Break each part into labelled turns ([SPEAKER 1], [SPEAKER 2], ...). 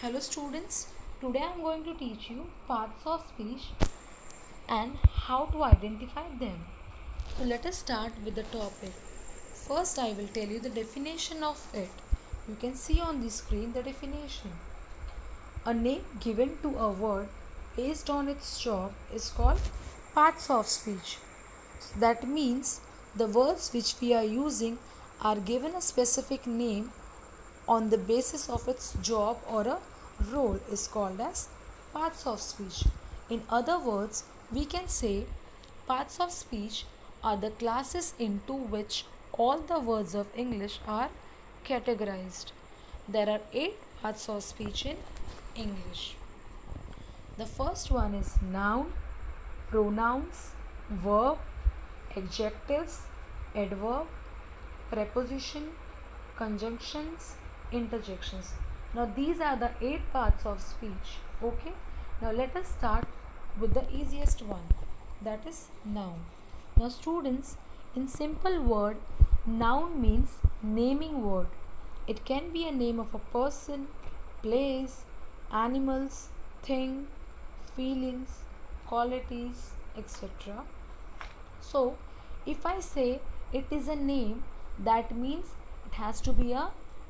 [SPEAKER 1] Hello students, today I am going to teach you parts of speech and how to identify them. So let us start with the topic. First I will tell you the definition of it. You can see on the screen the definition. A name given to a word based on its job is called parts of speech. So that means the words which we are using are given a specific name on the basis of its job or a role is called as parts of speech. In other words, we can say parts of speech are the classes into which all the words of English are categorized. There are 8 parts of speech in English. The first one is noun, pronouns, verb, adjectives, adverb, preposition, conjunctions, interjections. Now these are the 8 parts of speech. Okay. Now let us start with the easiest one, that is noun. Now students, in simple word, noun means naming word. It can be a name of a person, place, animals, thing, feelings, qualities, etc. So, if I say it is a name, that means it has to be a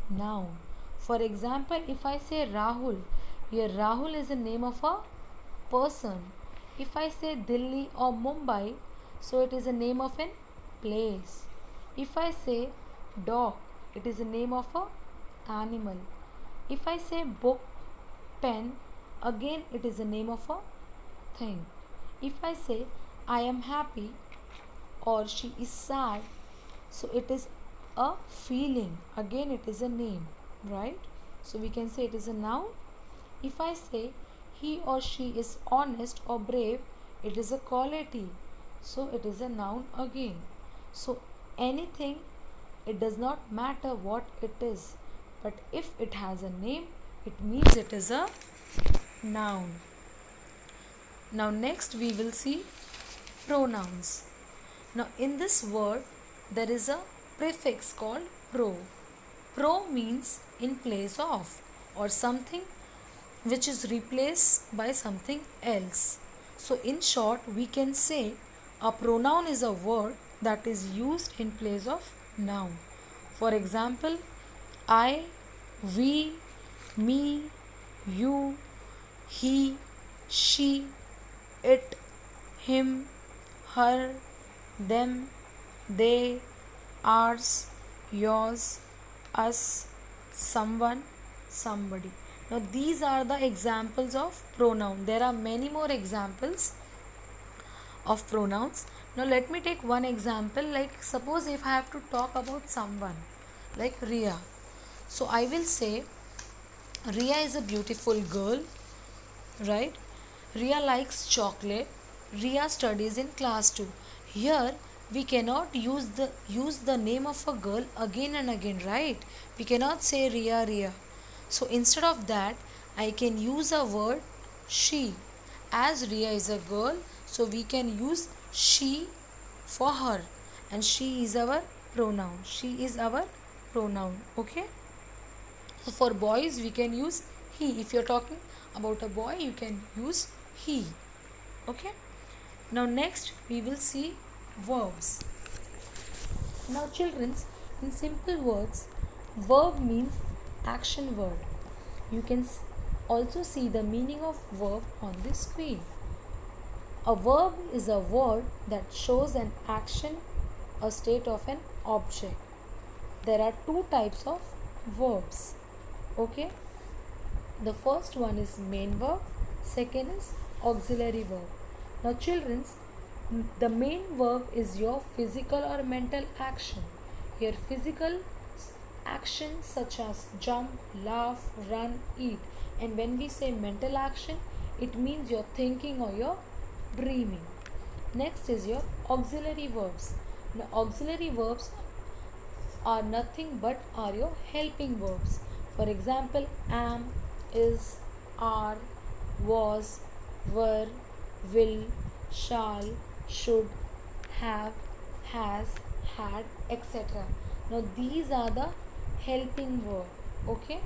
[SPEAKER 1] noun. For example, if I say Rahul, here Rahul is a name of a person. If I say Delhi or Mumbai, so it is a name of an place. If I say dog, it is a name of a animal. If I say book, pen, again it is a name of a thing. If I say I am happy or she is sad, so it is a feeling, again it is a name, right? So we can say it is a noun. If I say he or she is honest or brave, it is a quality, so it is a noun again. So anything, it does not matter what it is, but if it has a name, it means it is a noun. Now next we will see pronouns. Now in this word there is a prefix called pro. Pro means in place of or something which is replaced by something else. So in short we can say a pronoun is a word that is used in place of noun. For example, I, we, me, you, he, she, it, him, her, them, they, ours, yours, us, someone, somebody. Now these are the examples of pronoun. There are many more examples of pronouns. Now let me take one example, like suppose if I have to talk about someone like Ria. So I will say Ria is a beautiful girl, right? Ria likes chocolate. Ria studies in class 2. Here we cannot use the name of a girl again and again, right? We cannot say Ria. So instead of that, I can use a word she. As Ria is a girl, so we can use she for her, and she is our pronoun. She is our pronoun. Okay? So for boys we can use he. If you're talking about a boy, you can use he. Okay. Now next we will see verbs. Now children's, in simple words, verb means action word. You can also see the meaning of verb on the screen. A verb is a word that shows an action, a state of an object. There are 2 types of verbs. Okay. The first one is main verb, second is auxiliary verb. Now children's, the main verb is your physical or mental action. Your physical actions such as jump, laugh, run, eat. And when we say mental action, it means your thinking or your dreaming. Next is your auxiliary verbs. Now auxiliary verbs are nothing but are your helping verbs. For example, am, is, are, was, were, will, shall, should, have, has, had, etc. Now these are the helping verb. Okay.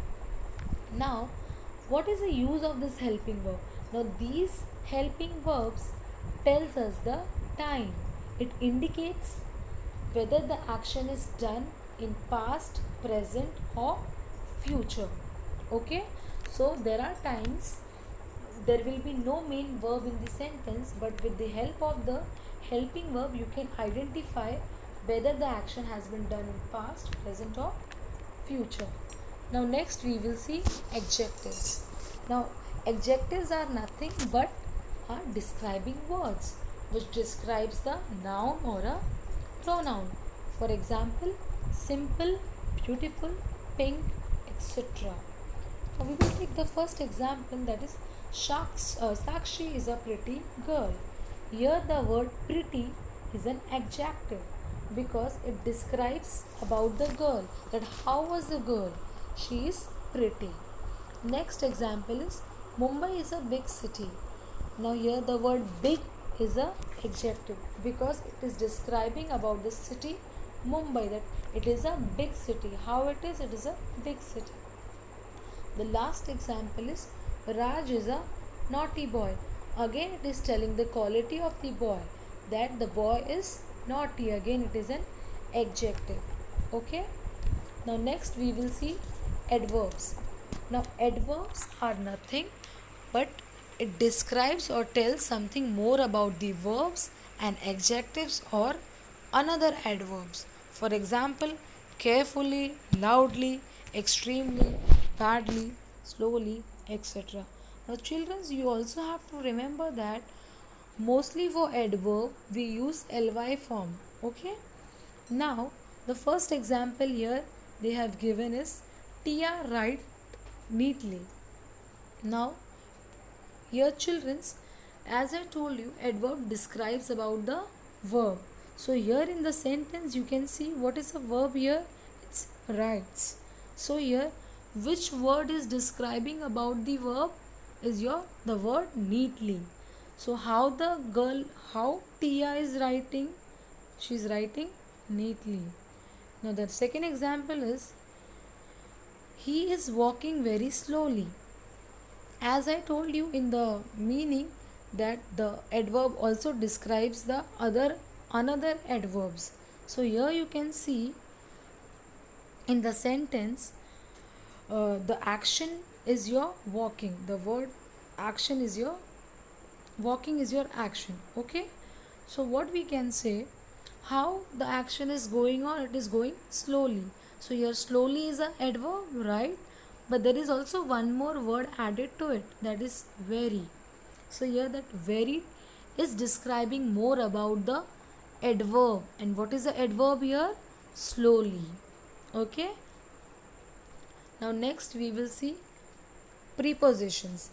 [SPEAKER 1] Now What is the use of this helping verb? Now these helping verbs tells us the time. It indicates whether the action is done in past, present or future. Okay, so there are times there will be no main verb in the sentence, but with the help of the helping verb you can identify whether the action has been done in past, present or future. Now next we will see adjectives. Now adjectives are nothing but are describing words which describes the noun or a pronoun. For example, simple, beautiful, pink, etc. Now we will take the first example, that is Sakshi is a pretty girl. Here the word pretty is an adjective because it describes about the girl, that how was the girl. She is pretty. Next example is Mumbai is a big city. Now here the word big is a adjective because it is describing about the city Mumbai, that it is a big city. How it is a big city. The last example is Raj is a naughty boy. Again it is telling the quality of the boy, that the boy is naughty. Again it is an adjective. Okay. Now next we will see adverbs. Now adverbs are nothing but it describes or tells something more about the verbs and adjectives or another adverbs. For example, carefully, loudly, extremely, badly, slowly, etc. Now children, you also have to remember that mostly for adverb we use ly form. Okay. Now the first example here they have given is Tia write neatly. Now here children's, as I told you, adverb describes about the verb. So here in the sentence you can see what is the verb here? It's writes. So here which word is describing about the verb is the word neatly. So how Tia is writing? She is writing neatly. Now the second example is he is walking very slowly. As I told you in the meaning, that the adverb also describes the another adverbs. So here you can see in the sentence the action is your walking. The word action is your walking is your action. Okay. So what we can say, how the action is going on, it is going slowly. So here slowly is a adverb, right? But there is also one more word added to it, that is very. So here that very is describing more about the adverb. And what is the adverb here? Slowly. Okay. Now next we will see prepositions.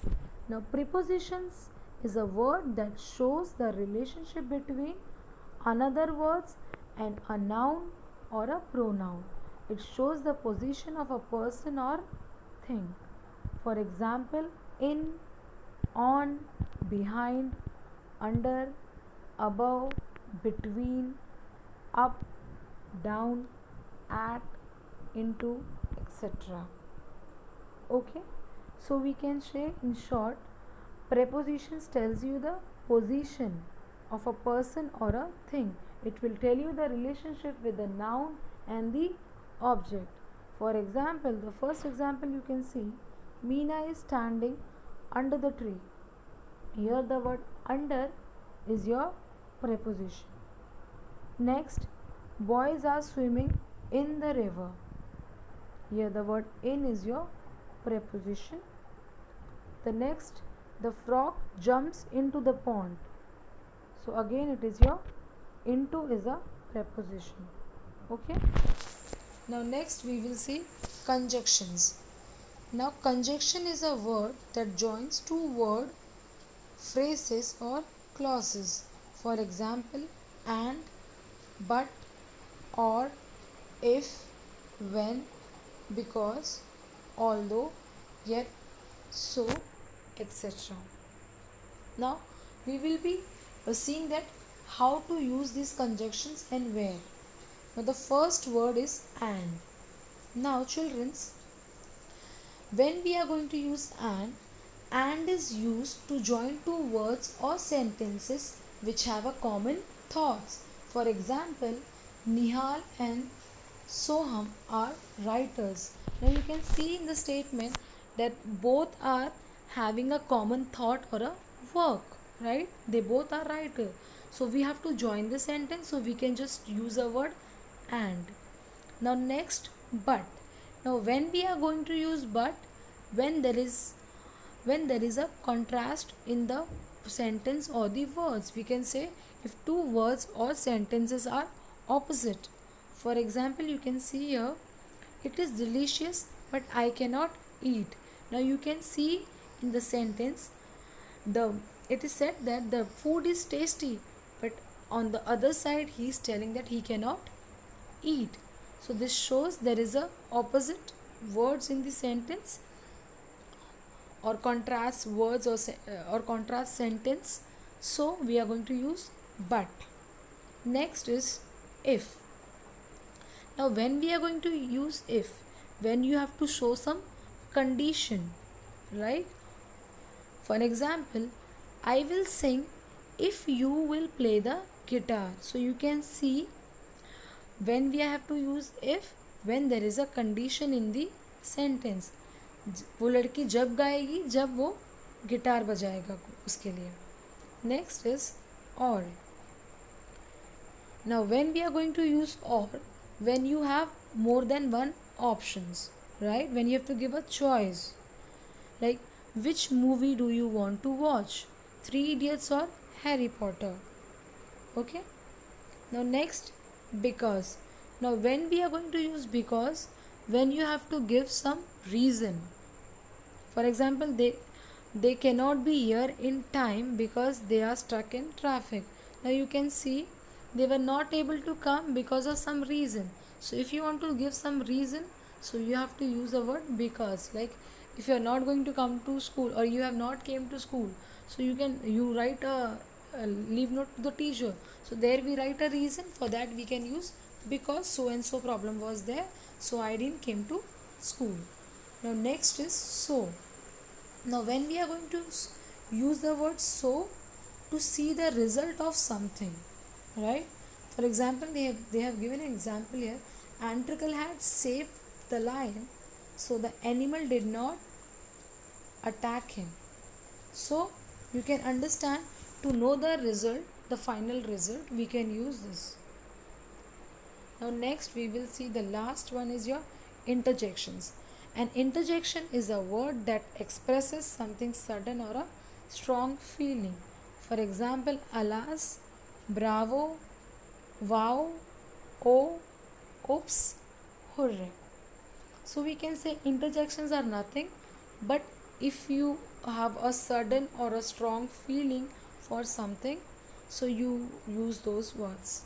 [SPEAKER 1] Now prepositions is a word that shows the relationship between another words and a noun or a pronoun. It shows the position of a person or thing. For example, in, on, behind, under, above, between, up, down, at, into, etc. Okay. So we can say in short, prepositions tells you the position of a person or a thing. It will tell you the relationship with the noun and the object. For example, the first example you can see, Meena is standing under the tree. Here the word under is your preposition. Next, boys are swimming in the river. Here the word in is your preposition. The next, the frog jumps into the pond. So again it is your into is a preposition. Okay. Now next we will see conjunctions. Now conjunction is a word that joins two word phrases or clauses. For example, and, but, or, if, when, because, although, yet, so, etc. Now we will be seeing that how to use these conjunctions and where. Now the first word is and. Now children's, When we are going to use and is used to join two words or sentences which have a common thoughts. For example, Nihal and Soham are writers. Now you can see in the statement that both are having a common thought or a work, right? They both are writer. So we have to join the sentence, so we can just use a word and. Now next, but. Now when we are going to use but, when there is a contrast in the sentence or the words, we can say if two words or sentences are opposite. For example, you can see here, it is delicious but I cannot eat. Now you can see in the sentence, the it is said that the food is tasty, but on the other side he is telling that he cannot eat. So this shows there is a opposite words in the sentence or contrast words or contrast sentence. So we are going to use but. Next is if. Now when we are going to use if, when you have to show some condition, right? For example, I will sing if you will play the guitar. So you can see when we have to use if, when there is a condition in the sentence. वो लड़की जब गाएगी जब वो guitar बजाएगा उसके लिए. Next is or. Now when we are going to use or, when you have more than one options, right? When you have to give a choice, like which movie do you want to watch, Three Idiots or Harry Potter? Okay. Now next, because. Now when we are going to use because, when you have to give some reason. For example, they cannot be here in time because they are stuck in traffic. Now you can see they were not able to come because of some reason. So if you want to give some reason, so you have to use the word because. Like if you are not going to come to school or you have not came to school, so you write a leave note to the teacher. So there we write a reason. For that we can use because so and so problem was there, so I didn't came to school. Now next is so. Now when we are going to use the word so to see the result of something, right? For example, they have given an example here. Antrical had saved the lion, so the animal did not attack him. So you can understand, to know the result, the final result, we can use this. Now next we will see the last one is your interjections. An interjection is a word that expresses something sudden or a strong feeling. For example, alas, bravo, wow, oh, oops, hooray. So we can say interjections are nothing, but if you have a sudden or a strong feeling for something, so you use those words.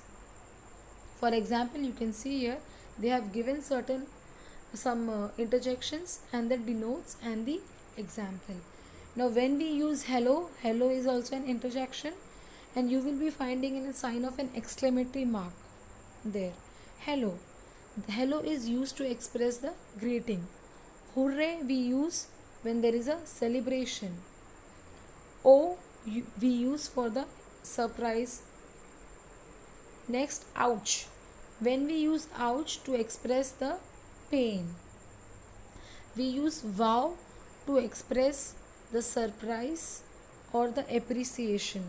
[SPEAKER 1] For example, you can see here they have given some interjections and the denotes and the example. Now when we use hello, hello is also an interjection, and you will be finding in a sign of an exclamatory mark there. Hello. Hello is used to express the greeting. Hooray we use when there is a celebration. Oh we use for the surprise. Next, ouch. When we use ouch to express the pain. We use wow to express the surprise or the appreciation.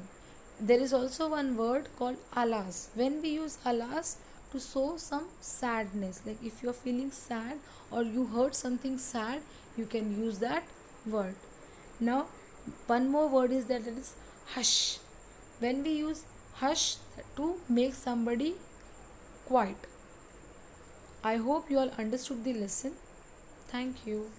[SPEAKER 1] There is also one word called alas. When we use alas to show some sadness, like if you are feeling sad or you heard something sad, you can use that word. Now one more word is that it is hush. When we use hush to make somebody quiet. I hope you all understood the lesson. Thank you.